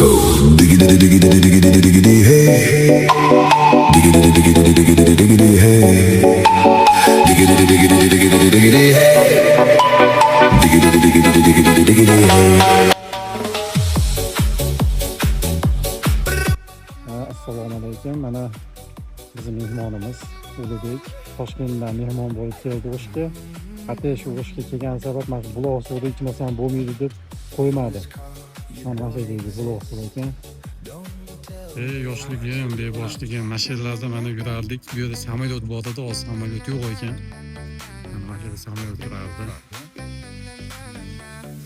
So diggity diggity diggity diggity hey, diggity diggity diggity diggity hey, diggity diggity diggity diggity hey, diggity diggity diggity diggity hey. Assalomu alaykum. Mana bizim mehmonimiz Ulug'bek Toshkentdan mehmon bo'lib keldi o'shga. Hatto shu o'shga kelgan sabab mana buloq suvida ichmasam bo'lmaydi deb qo'ymadi. Mana shu deydi buloq suvi ekan. Yoshligim, beboshligim mashinlarda mana yurardik. Bu yerda samolyot bor edi, hozir samolyot yo'q ekan. Mana shu yerda samolyot turardi.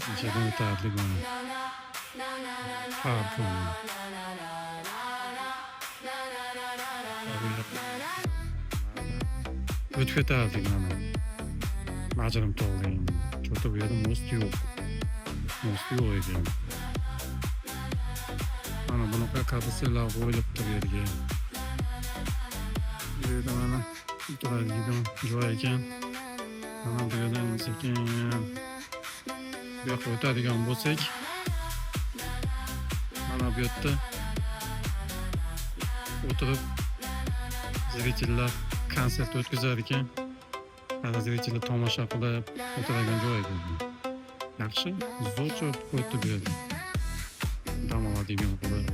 Mashinada o'tardik mana. O'tib ketardik mana. Majrim tog'ing. Cho'ta bu yerda most yo'q. Most yo'q ekan. Mana bunaqa karusellar qo'yilibdi bu yerga. Bu yerda mana turadigan joy ekan. Mana bu yerdan sekin bu yoqqa o'tadigan bo'lsak, mana bu yerda o'tirib zritellar konsert o'tkazar ekan. Mana zritellar tomosha qilib o'tiradigan joy ekan. Yaxshi, zo'r joy qo'yibdi bu yerda. Dam oladigan qilib.